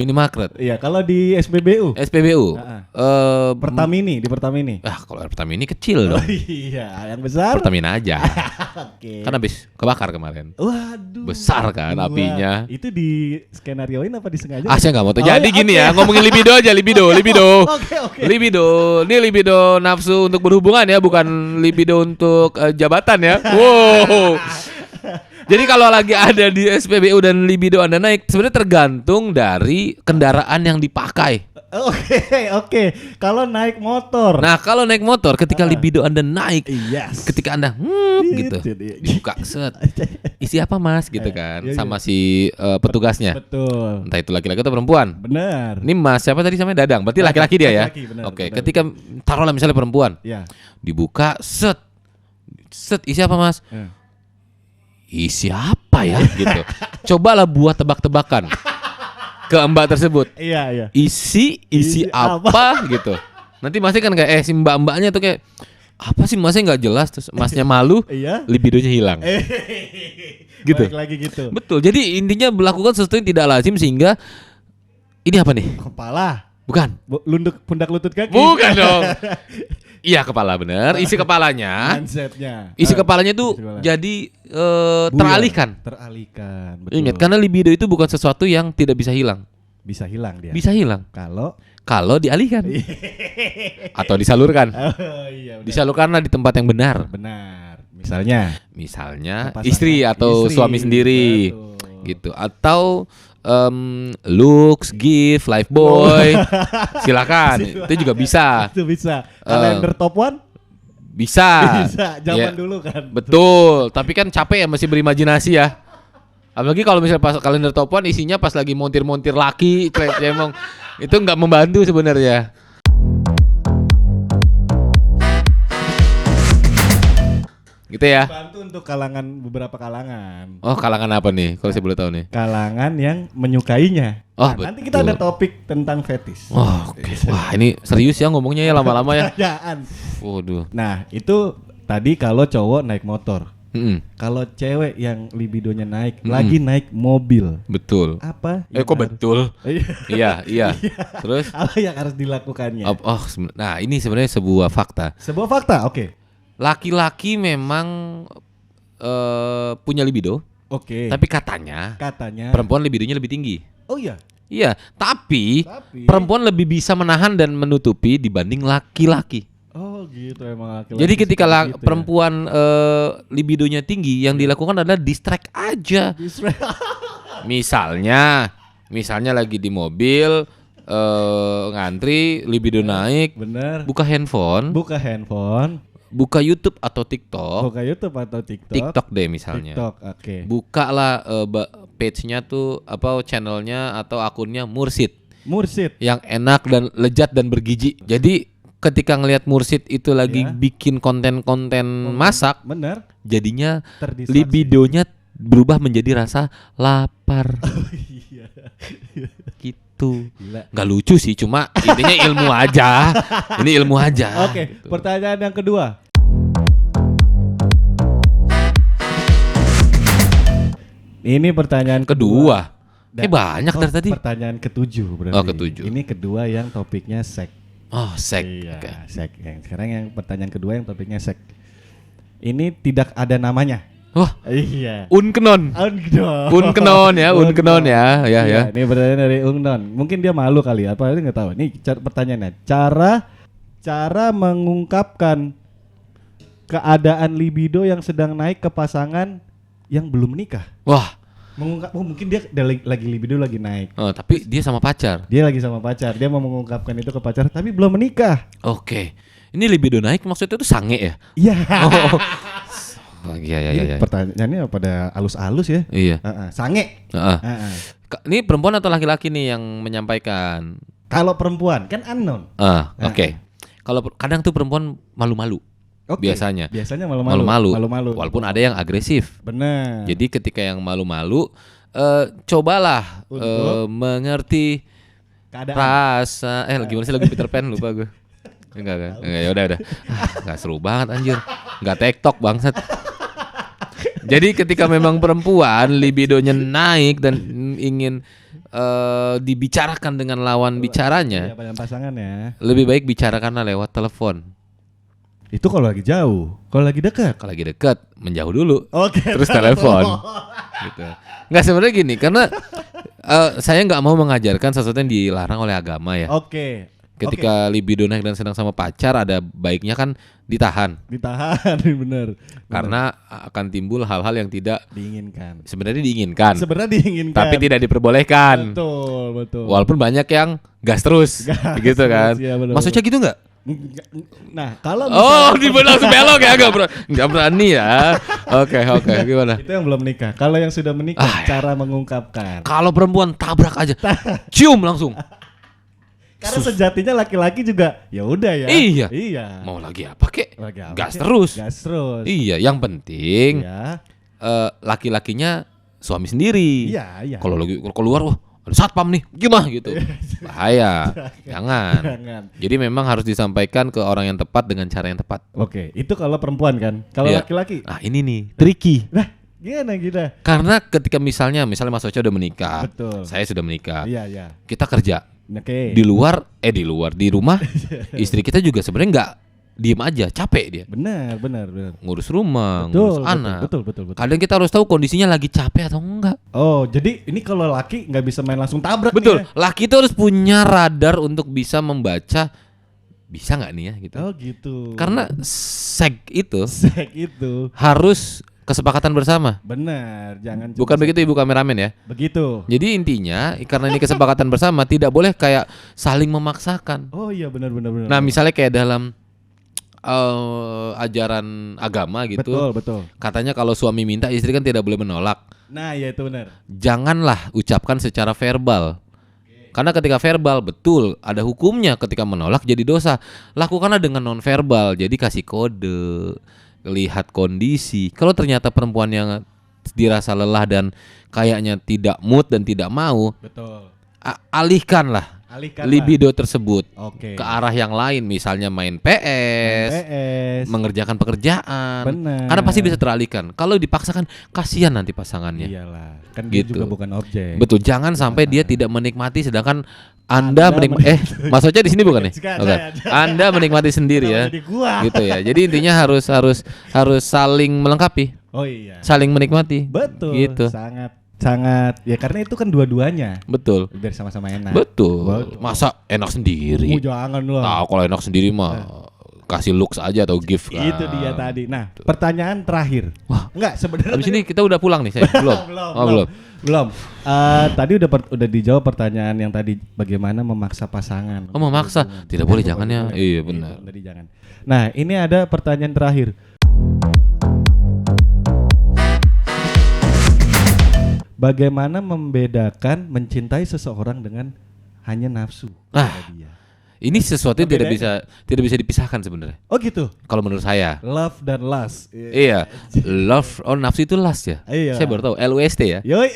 Iya, kalau di SPBU. SPBU, Pertamini, di Pertamini. kalau Pertamini kecil dong. Iya, yang besar. Pertamina aja. Oke. Kan habis kebakar kemarin. Waduh. Besar kan Dua. apinya. Itu di skenarioin apa disengaja? Saya nggak mau tuh. Oh, Jadi iya, gini oke. ya, ngomongin libido aja, libido. Oke. Libido, ini libido nafsu untuk berhubungan ya, bukan libido untuk jabatan ya. Wow. Jadi kalau lagi ada di SPBU dan libido Anda naik, sebenarnya tergantung dari kendaraan yang dipakai. Oke. Kalau naik motor. Nah, kalau naik motor ketika libido Anda naik, Yes. ketika Anda gitu, dibuka set. Isi apa Mas gitu kan, iya. sama si petugasnya. Betul. Entah itu laki-laki atau perempuan. Benar. Ini Mas siapa tadi namanya Dadang. Berarti laki-laki dia ya. Laki-laki, benar, Oke, benar, ketika taruhlah misalnya perempuan. Ya. Dibuka set. Isi apa Mas? Ya. Isi apa ya gitu. Cobalah buat tebak-tebakan ke mbak tersebut. Iya. Isi apa gitu. Nanti masnya kan kayak si mbak-mbaknya tuh kayak apa sih masnya nggak jelas, terus masnya malu, Iya. libidonya hilang. Gitu. Balik lagi gitu. Betul. Jadi intinya melakukan sesuatu yang tidak lazim sehingga ini apa nih? Kepala. Bukan. Lunduk pundak lutut kaki. Bukan dong. Iya kepala bener. Isi kepalanya. Mindsetnya. Isi kepalanya tuh isi kepala. jadi Buyar. teralihkan. Betul. Ingat, karena libido itu bukan sesuatu yang tidak bisa hilang. Bisa hilang dia. Bisa hilang Kalau dialihkan atau disalurkan. oh, iya, benar. Disalurkanlah di tempat yang benar. Benar. Misalnya Pasangan istri atau suami sendiri. Betul. Gitu. Atau looks, gift, life boy. Silakan. Itu juga bisa. Itu bisa. Kalender top one Bisa. bisa. Zaman Ya. dulu kan. Betul, tapi kan capek ya masih berimajinasi ya. Apalagi kalau misalnya pas kalender top one isinya pas lagi montir-montir laki, cemong, itu nggak membantu sebenarnya. Gitu ya. Bantu untuk beberapa kalangan. Oh, kalangan apa nih? Kalau saya boleh tahu nih. Kalangan yang menyukainya. Oh, nanti kita betul. ada topik tentang fetis. Oh, oke. Wah, ini serius ya ngomongnya ya lama-lama ya. Pertanyaan. Waduh. Nah, itu tadi kalau cowok naik motor. Mm-mm. Kalau cewek yang libidonya naik, lagi naik mobil. Betul. Apa? Kok betul? Iya. Iya. Terus? Apa yang harus dilakukannya? Nah ini sebenarnya sebuah fakta. Sebuah fakta, oke. Laki-laki memang punya libido, Oke. tapi katanya perempuan libidonya lebih tinggi. Oh iya. Iya, tapi perempuan lebih bisa menahan dan menutupi dibanding laki-laki. Oh gitu emang laki-laki. Jadi ketika seperti gitu perempuan libidonya tinggi, yang dilakukan adalah distract aja. Misalnya lagi di mobil ngantri, libido naik, Bener. buka handphone, buka YouTube atau TikTok. Buka YouTube atau TikTok. TikTok deh misalnya. TikTok, oke. Buka lah page-nya tuh channelnya atau akunnya Mursid yang enak dan lezat dan bergizi. Jadi ketika ngelihat Mursid itu lagi bikin konten-konten masak, bener. jadinya Terdistraksi. libidonya berubah menjadi rasa lapar. Iya. Gitu. Gila. Nggak lucu sih, cuma intinya ilmu aja. Ini ilmu aja. Oke, gitu. pertanyaan yang kedua. Ini pertanyaan Kedua. Banyak dari tadi. Pertanyaan ketujuh berarti. Oh, ketujuh. Ini kedua yang topiknya seks. Oh, seks. Iya, Oke. seks. Sekarang yang pertanyaan kedua yang topiknya seks. Ini tidak ada namanya. Wah, Iya. Unkenon. Unkenon ya, Unkenon ya. Ya, ya. Ini pertanyaan dari Ungnon. Mungkin dia malu kali ya, apa nggak tahu. Nih pertanyaannya. Cara mengungkapkan keadaan libido yang sedang naik ke pasangan yang belum menikah. Wah, Mengungkap, mungkin dia lagi libido lagi naik. tapi dia sama pacar. Dia lagi sama pacar, dia mau mengungkapkan itu ke pacar tapi belum menikah. Oke. Ini libido naik maksudnya itu sange ya? Iya. Oh, iya. Pertanyaannya pada alus-alus ya. Iya. Sange. Heeh. Heeh. Ini perempuan atau laki-laki nih yang menyampaikan? Kalau perempuan kan unknown. Oke. Kalau kadang tuh perempuan malu-malu. Oke. Biasanya Malu-malu. Walaupun ada yang agresif. Benar. Jadi ketika yang malu-malu, cobalah mengerti Keadaan. rasa. Gimana sih lagu Peter Pan, lupa gue. Enggak. Ya udah. Enggak seru banget anjir. Enggak TikTok bangsat. Jadi ketika memang perempuan libidonya naik dan ingin dibicarakan dengan lawan bicaranya, Iya, pasangan ya. lebih baik bicarakanlah lewat telepon. Itu kalau lagi jauh, kalau lagi dekat. Kalau lagi dekat, menjauh dulu. Oke. Terus telepon. Gitu. Nggak, sebenarnya gini, karena saya nggak mau mengajarkan sesuatu yang dilarang oleh agama ya. Oke. Ketika libido naik dan sedang sama pacar, ada baiknya kan ditahan. Ditahan, bener. Karena akan timbul hal-hal yang tidak Diinginkan. sebenarnya diinginkan, Tapi tidak diperbolehkan. Betul. Walaupun banyak yang gas terus, Gas gitu kan. terus, iya, bener. Maksudnya gitu nggak? Nah, kalau Di langsung belok ya, nggak berani ya. Oke, gimana? itu yang belum menikah. Kalau yang sudah menikah, cara mengungkapkan. Kalau perempuan tabrak aja, cium langsung. Karena sejatinya laki-laki juga ya udah ya. Iya. Mau lagi apa kek? Lagi apa, Gas Kek? terus. Gas terus. Iya, yang penting Ya. laki-lakinya suami sendiri. Iya. Kalau lagi keluar, wah ada satpam nih, gimana gitu. Bahaya. Jangan. Jadi memang harus disampaikan ke orang yang tepat dengan cara yang tepat. Oke, itu kalau perempuan kan. Kalau Iya. laki-laki. Nah, ini nih tricky. Nah, gimana kita? Karena ketika misalnya Mas Ocha udah menikah, Betul. saya sudah menikah, Iya. kita kerja Oke. di rumah, istri kita juga sebenarnya nggak diem aja, capek dia Benar. ngurus rumah, Betul, ngurus anak. betul. Kadang kita harus tahu kondisinya lagi capek atau enggak. Oh, jadi ini kalau laki nggak bisa main langsung tabrak Betul, nih ya? laki itu harus punya radar untuk bisa membaca bisa nggak nih ya gitu. Oh gitu. Karena seks itu seks itu harus kesepakatan bersama. benar, jangan cuma Bukan begitu Ibu kameramen ya? begitu. Jadi intinya karena ini kesepakatan bersama tidak boleh kayak saling memaksakan. Oh iya benar. Nah, misalnya kayak dalam ajaran agama gitu. Betul. Katanya kalau suami minta, istri kan tidak boleh menolak. Nah, ya itu benar. Janganlah ucapkan secara verbal. Karena ketika verbal betul ada hukumnya, ketika menolak jadi dosa. Lakukanlah dengan non verbal. Jadi kasih kode, lihat kondisi. Kalau ternyata perempuan yang dirasa lelah dan kayaknya tidak mood dan tidak mau, Betul. alihkanlah libido tersebut Oke. ke arah yang lain, misalnya main PS, mengerjakan pekerjaan. Benar. Karena pasti bisa teralihkan. Kalau dipaksakan kasihan nanti pasangannya. Iyalah, kan dia Gitu. juga bukan objek. Betul, jangan sampai dia tidak menikmati sedangkan Anda menikmati maksudnya di sini bukan nih? Bukan. Anda menikmati sendiri ya. Gitu ya. Jadi intinya harus saling melengkapi. Oh iya. Saling menikmati. Betul. Gitu. Sangat ya, karena itu kan dua-duanya Betul. biar sama-sama enak. Betul. Masa enak sendiri? Jangan lah. Tahu kalau enak sendiri mah kasih looks aja atau gift kan. Itu dia tadi. Nah, pertanyaan terakhir. Wah, enggak sebenarnya. habis ini kita udah pulang nih saya. Belum. Tadi udah dijawab pertanyaan yang tadi, bagaimana memaksa pasangan. Oh, memaksa. Tidak boleh, jangan ya. Iya, benar. Tadi jangan. Nah, ini ada pertanyaan terakhir. Bagaimana membedakan mencintai seseorang dengan hanya nafsu pada dia? Ini sesuatu yang tidak bisa dipisahkan sebenarnya. Oh gitu. Kalau menurut saya. Love dan lust. Iya. Love, nafsu itu lust ya. Iya. Saya baru tahu. LUST ya. Yoi,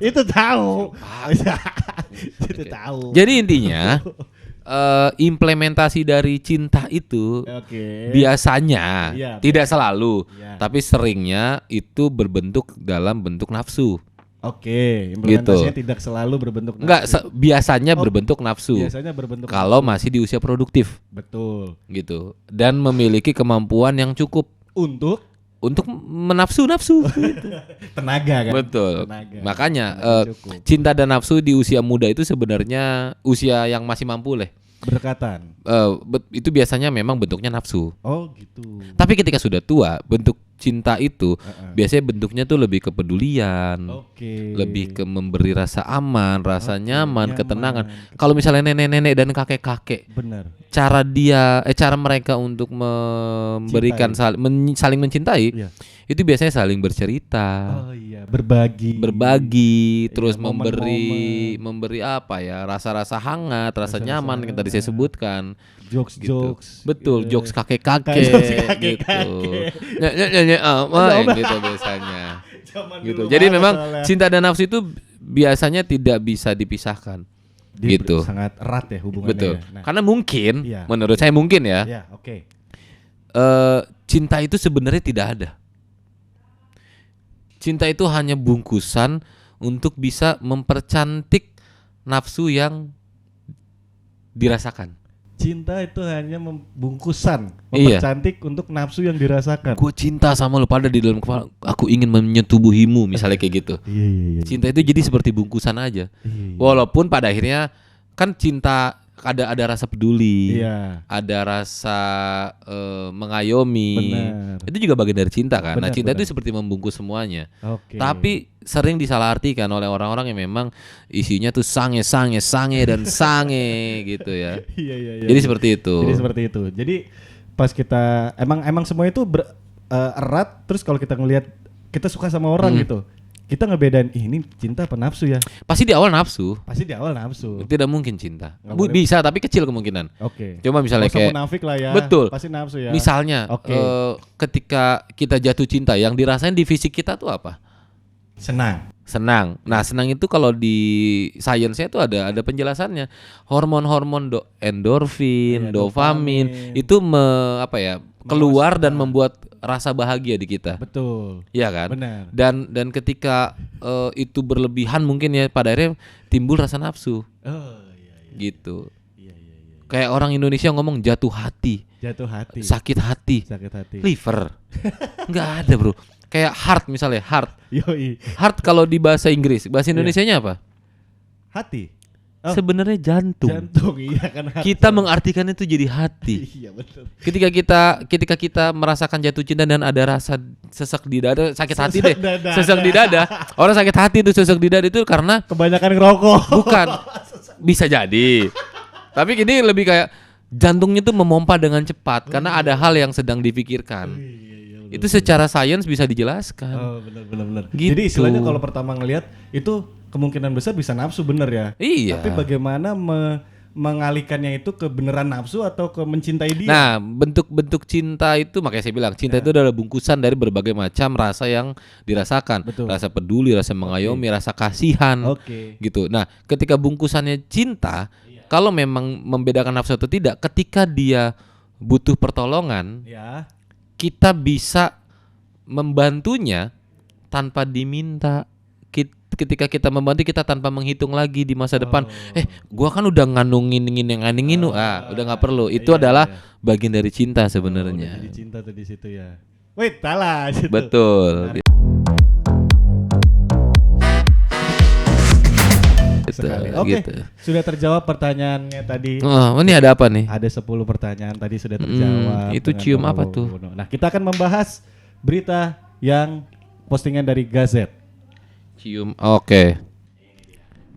itu tahu. Itu tahu. Jadi intinya implementasi dari cinta itu biasanya tidak selalu, tapi seringnya itu berbentuk dalam bentuk nafsu. Implementasinya gitu. Tidak selalu berbentuk nafsu. Enggak, biasanya berbentuk nafsu. Biasanya berbentuk kalau nafsu. masih di usia produktif. Betul. Gitu. Dan memiliki kemampuan yang cukup untuk menafsu-nafsu. Tenaga kan. Betul. Tenaga. Makanya cinta dan nafsu di usia muda itu sebenarnya usia yang masih mampu Berdekatan. Itu biasanya memang bentuknya nafsu. Oh gitu. Tapi ketika sudah tua, bentuk cinta itu biasanya bentuknya tuh lebih kepedulian, Oke. lebih ke memberi rasa aman, rasa nyaman, nyaman. ketenangan. Kalau misalnya nenek-nenek dan kakek-kakek, Benar. cara mereka untuk memberikan saling mencintai, Iya. itu biasanya saling bercerita, Oh iya, berbagi. terus momen-momen. memberi apa ya, rasa-rasa hangat, rasa nyaman yang tadi saya sebutkan. Jokes-jokes. Betul, gitu. jokes kakek-kakek Jokes gitu. kakek-kakek. Nyanyi apa gitu biasanya. Zaman Gitu. dulu Jadi banget memang soalnya. cinta dan nafsu itu biasanya tidak bisa dipisahkan. Gitu. Sangat erat ya hubungannya. Betul. Ya. Nah, Karena mungkin Iya. menurut saya mungkin ya, ya, oke. cinta itu sebenarnya tidak ada. Cinta itu hanya bungkusan untuk bisa mempercantik nafsu yang dirasakan. Cinta itu hanya bungkusan, Iya. mempercantik untuk nafsu yang dirasakan. Gue cinta sama lu, pada di dalam kepala aku ingin menyetubuhimu, misalnya kayak gitu. Iya. Cinta itu jadi seperti bungkusan aja. Iya. Walaupun pada akhirnya kan cinta ada rasa peduli, Iya. ada rasa mengayomi. Benar. Itu juga bagian dari cinta kan. Nah, Benar, cinta benar. itu seperti membungkus semuanya. Oke. Tapi sering disalahartikan oleh orang-orang yang memang isinya tuh sange dan sange gitu ya. Iya. Jadi seperti itu. Jadi seperti itu. Jadi pas kita emang semua itu erat, terus kalau kita ngelihat kita suka sama orang gitu. Kita ngebedain ini cinta apa nafsu ya? Pasti di awal nafsu. Pasti di awal nafsu. Tidak mungkin cinta. Nggak boleh. Bisa tapi kecil kemungkinan. Oke. Coba misalnya Nggak usah kayak munafik lah ya. Betul. Pasti nafsu ya. Misalnya Oke. ketika kita jatuh cinta, yang dirasain di fisik kita tuh apa? Senang. Senang. Nah, senang itu kalau di science-nya tuh ada penjelasannya. Hormon-hormon endorfin, Iya, dopamin dopamin. itu keluar dan membuat rasa bahagia di kita. Betul. Iya kan? Benar. Dan ketika itu berlebihan mungkin ya pada akhirnya timbul rasa nafsu. Oh iya. Gitu. Iya. Kayak orang Indonesia ngomong jatuh hati, Jatuh hati. sakit hati, Sakit hati. liver. Nggak ada, Bro. Kayak heart misalnya, heart. Yoi. Heart kalau di bahasa Inggris, bahasa Indonesianya apa? Hati. Oh, Sebenarnya jantung. jantung iya kan. Hati. Kita mengartikan itu jadi hati. Iya betul. Ketika kita merasakan jatuh cinta dan ada rasa sesak di dada, sakit hati Sesak deh. dada. Sesak di dada. Orang sakit hati itu sesak di dada itu karena Kebanyakan ngerokok. bukan bisa jadi. Tapi ini lebih kayak jantungnya tuh memompa dengan cepat karena ada hal yang sedang dipikirkan. Itu secara sains bisa dijelaskan. Oh benar. Gitu. Jadi istilahnya kalau pertama ngelihat itu kemungkinan besar bisa nafsu bener ya. Iya. Tapi bagaimana mengalihkannya itu ke beneran nafsu atau ke mencintai dia? Nah, bentuk-bentuk cinta itu makanya saya bilang cinta itu adalah bungkusan dari berbagai macam rasa yang dirasakan. Betul. Rasa peduli, rasa mengayomi, rasa kasihan. Oke. Gitu. Nah, ketika bungkusannya cinta, kalau memang membedakan nafsu atau tidak, ketika dia butuh pertolongan, Ya. kita bisa membantunya tanpa diminta. Ketika kita membantu kita tanpa menghitung lagi di masa depan. Gua kan udah nganungin udah nggak perlu. Itu adalah bagian dari cinta sebenarnya. Jadi cinta tuh di situ ya. Wait, salah situ. Betul. Sekali. Gitu, Oke, gitu. sudah terjawab pertanyaannya tadi. Oh, ini ada apa nih? Ada 10 pertanyaan tadi sudah terjawab. itu dengan cium Bapak apa tuh? Bono. Nah, kita akan membahas berita yang postingan dari Gazette. Cium. Oke.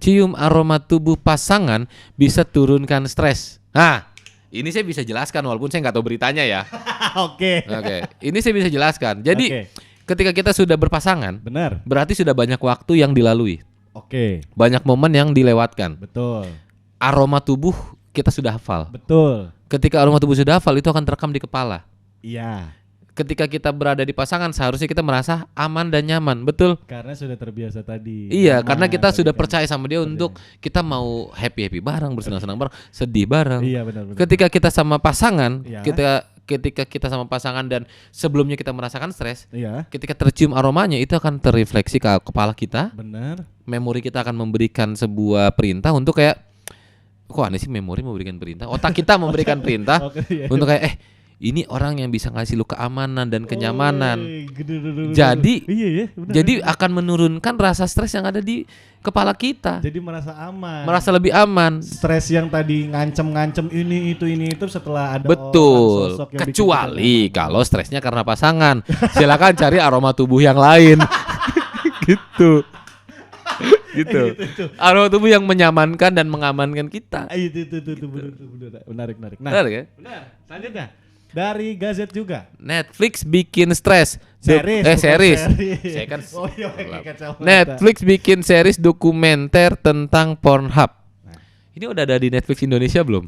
Cium aroma tubuh pasangan bisa turunkan stres. Nah, ini saya bisa jelaskan walaupun saya nggak tahu beritanya ya. Oke. Oke, ini saya bisa jelaskan. Jadi, Oke. ketika kita sudah berpasangan, Benar. berarti sudah banyak waktu yang dilalui, Oke. banyak momen yang dilewatkan. Betul. Aroma tubuh kita sudah hafal. Betul. Ketika aroma tubuh sudah hafal, itu akan terekam di kepala. Iya. Ketika kita berada di pasangan, seharusnya kita merasa aman dan nyaman, betul? Karena sudah terbiasa tadi. Iya, Nyaman karena kita tadi sudah kan. percaya sama dia untuk kita mau happy bareng, bersenang-senang bareng, sedih bareng. Iya, benar. Ketika kita sama pasangan, Iya. ketika kita sama pasangan dan sebelumnya kita merasakan stres, Iya. ketika tercium aromanya itu akan terrefleksi ke kepala kita. Benar. Memori kita akan memberikan sebuah perintah untuk kayak, kok aneh sih memori memberikan perintah? Otak kita memberikan perintah Oke, iya. untuk kayak ini orang yang bisa ngasih lu keamanan dan kenyamanan. Gede. Jadi iya ya, benar. jadi akan menurunkan rasa stres yang ada di kepala kita. Jadi merasa aman. Merasa lebih aman. Stres yang tadi ngancem ini itu setelah ada orang Betul. sosok yang bikin Kecuali kita kalau stresnya karena pasangan. Silakan cari aroma tubuh yang lain. Gitu. Gitu. Itu. Aroma tubuh yang menyamankan dan mengamankan kita. Itu benar. Menarik. Nah, Benar kan? benar. Selanjutnya dari Gazette juga. Netflix bikin stres. Series. Saya kan Oh iya, pakai kacamata. Netflix bikin series dokumenter tentang Pornhub. Ini udah ada di Netflix Indonesia belum?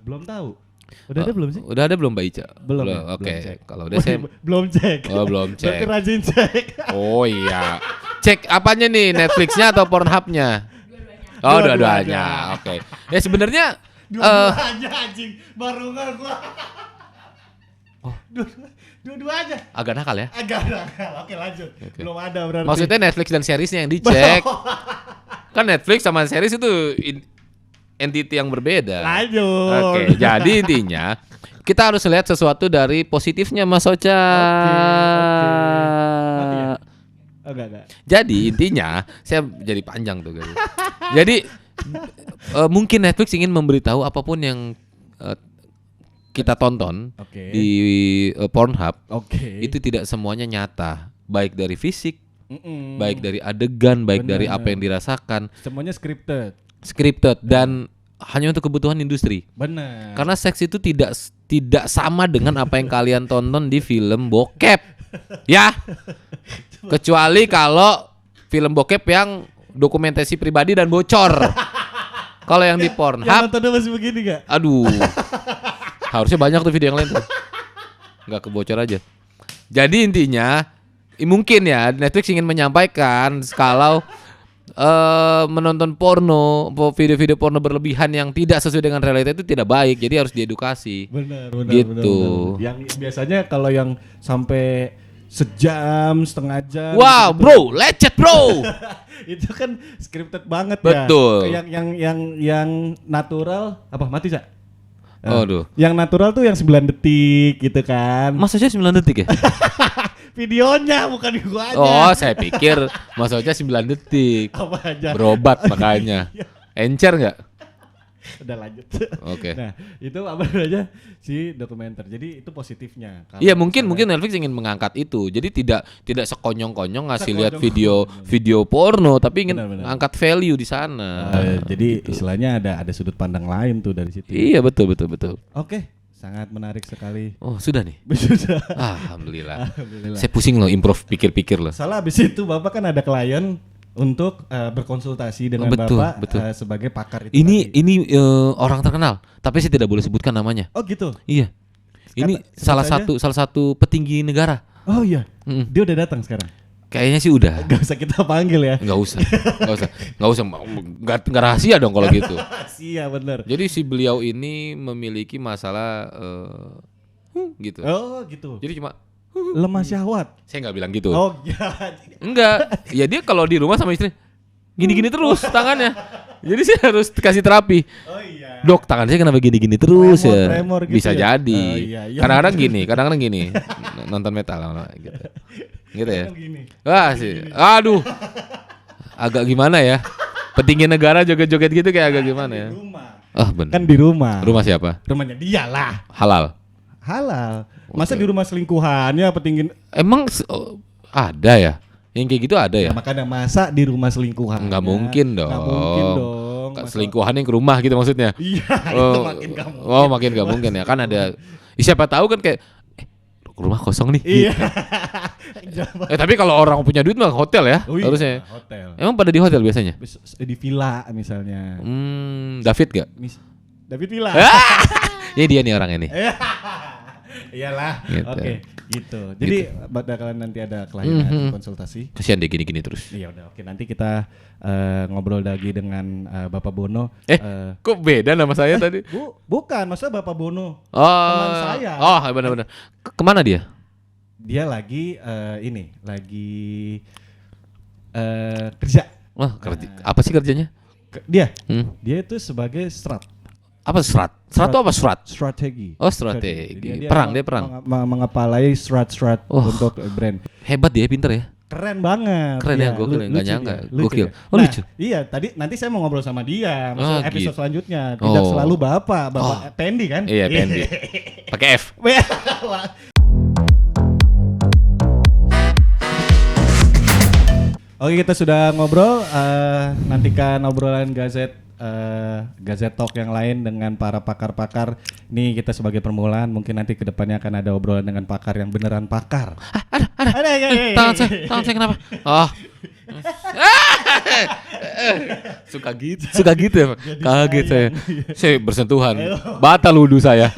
Belum tahu. Udah ada belum sih? Udah ada belum Mbak Ica? Belum ya? Oke. Belum cek. Kalau udah saya belum cek. Oh, belum cek. Berarti rajin cek. Oh iya. Cek apanya nih, Netflixnya atau Pornhub-nya? Oh, dua-duanya. Oke. Ya sebenarnya Dua-duanya anjing. Baru nggak gua. Oh. Dua-dua aja. agak nakal ya. Agak nakal. Oke, lanjut. Oke. Belum ada berarti. Maksudnya Netflix dan seriesnya yang dicek. Kan Netflix sama series itu entity yang berbeda. Lanjut. Oke, jadi intinya kita harus lihat sesuatu dari positifnya Mas Ocha. Mati ya? Oh, enggak. Jadi intinya saya jadi panjang tuh guys. Jadi mungkin Netflix ingin memberitahu apapun yang kita tonton Oke. di Pornhub Oke. itu tidak semuanya nyata, baik dari fisik, Mm-mm. baik dari adegan, baik dari Benar. apa yang dirasakan, Semuanya scripted. scripted dan hanya untuk kebutuhan industri. Benar. Karena seks itu tidak sama dengan apa yang kalian tonton di film bokep. Ya. Kecuali kalau film bokep yang dokumentasi pribadi dan bocor. Kalau yang di Yang Pornhub, nontonnya masih begini gak? aduh. Harusnya banyak tuh video yang lain tuh. Nggak kebocor aja. Jadi intinya mungkin ya Netflix ingin menyampaikan kalau menonton porno, video-video porno berlebihan yang tidak sesuai dengan realita itu tidak baik. Jadi harus diedukasi. Benar. Gitu. benar. Yang biasanya kalau yang sampai sejam, setengah jam. Wow, gitu. bro, lecet bro. Itu kan scripted banget Betul. ya. Yang natural apa mati Sa? Aduh. Yang natural tuh yang 9 detik gitu kan. Mas Ocha 9 detik ya? Videonya bukan gua aja. Oh, saya pikir Mas Ocha 9 detik. Apa aja. Berobat makanya. Encer nggak? Udah lanjut. Oke. Nah, itu apa aja si dokumenter. Jadi itu positifnya. Kalau Iya mungkin misalnya- Netflix ingin mengangkat itu. Jadi tidak sekonyong-konyong ngasih lihat Sekonyong-konyong. video porno, tapi ingin Benar. angkat value di sana. jadi Gitu. istilahnya ada sudut pandang lain tuh dari situ. Iya betul. Oke, sangat menarik sekali. Oh sudah nih. Sudah. Alhamdulillah. Alhamdulillah. Saya pusing loh improve pikir-pikir loh. Salah habis itu Bapak kan ada klien untuk berkonsultasi dengan Betul, Bapak betul. Sebagai pakar itu. Ini orang terkenal, tapi saya tidak boleh sebutkan namanya. Oh gitu. Iya. Ini sebut aja. salah satu petinggi negara. Oh iya. Mm. Dia udah datang sekarang. Kayaknya sih udah. Gak usah kita panggil ya. Nggak usah. Nggak rahasia dong kalau gitu. Iya bener. Jadi si beliau ini memiliki masalah gitu. Oh gitu. Jadi cuma Lemah syahwat. saya nggak bilang gitu. Oh iya. Enggak. Ya dia kalau di rumah sama istri gini-gini terus tangannya. Jadi saya harus kasih terapi. Oh iya. Dok, tangan saya kenapa gini-gini terus ya? Tremor gitu Bisa ya? jadi. Oh, iya. Kadang-kadang gini. Nonton metal gitu. Gitu ya. Gini. Wah sih. Aduh. Agak gimana ya? Petinggi negara joget-joget gitu kayak agak gimana ya? Di rumah. Ah, benar. Kan di rumah. Rumah siapa? Rumahnya dia lah. Halal. Halal. Masa Oke. di rumah selingkuhannya petinggi. Emang ada ya? Yang kayak gitu ada ya? Ya, makanya masa di rumah selingkuhan. Nggak mungkin dong. Nggak mungkin dong. Selingkuhan yang ke rumah gitu maksudnya. Iya, itu makin gak mungkin. Oh, makin gak mungkin ya. Kan ada siapa tahu kan kayak rumah kosong nih. Iya. Gitu. Tapi kalau orang punya duit mah hotel ya Oh iya, harusnya. hotel. Emang pada di hotel biasanya? Di villa misalnya. David gak? David villa. Ya dia nih orangnya nih. Iyalah. Gitu. Oke, gitu. Jadi bakalan nanti ada klien konsultasi. Kasihan deh gini-gini terus. Iya udah. Oke, nanti kita ngobrol lagi dengan Bapak Bono. Kok beda nama saya tadi? Bukan, maksudnya Bapak Bono. Oh, Teman saya. Oh, benar-benar. Kemana dia? Dia lagi kerja. Wah, kerja. Apa sih kerjanya? Dia Hmm. dia itu sebagai strat. Apa serat? Serat itu apa serat? Strategi. Oh, strategi. Dia Perang, dia perang. Mengepalai strat untuk brand. Hebat dia, pinter ya. Keren banget. Keren ya, gokil ya, nggak lucu nyangka. dia, lucu Gokil. dia. Oh, lucu. Iya, nanti saya mau ngobrol sama dia, maksud episode gitu. selanjutnya. Tidak selalu Bapak Pendi kan? Iya, Pendi. Pakai F. Oke, kita sudah ngobrol. Nantikan obrolan Gazette Talk yang lain dengan para pakar-pakar. Ini kita sebagai permulaan, mungkin nanti kedepannya akan ada obrolan dengan pakar yang beneran pakar. Ada. Tangan saya kenapa? Oh. Suka gitu ya, Pak. Kaget saya. Saya bersentuhan. Batal wudhu saya.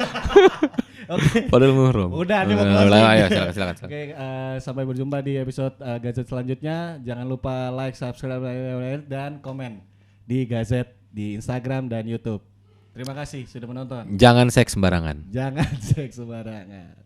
Oke. Padahal muhram. Udah, ini mau closing. Ayo, silakan. Oke, sampai berjumpa di episode Gazette selanjutnya. Jangan lupa like, subscribe, dan komen di Gazette di Instagram dan YouTube. Terima kasih sudah menonton. Jangan seks sembarangan. Jangan seks sembarangan.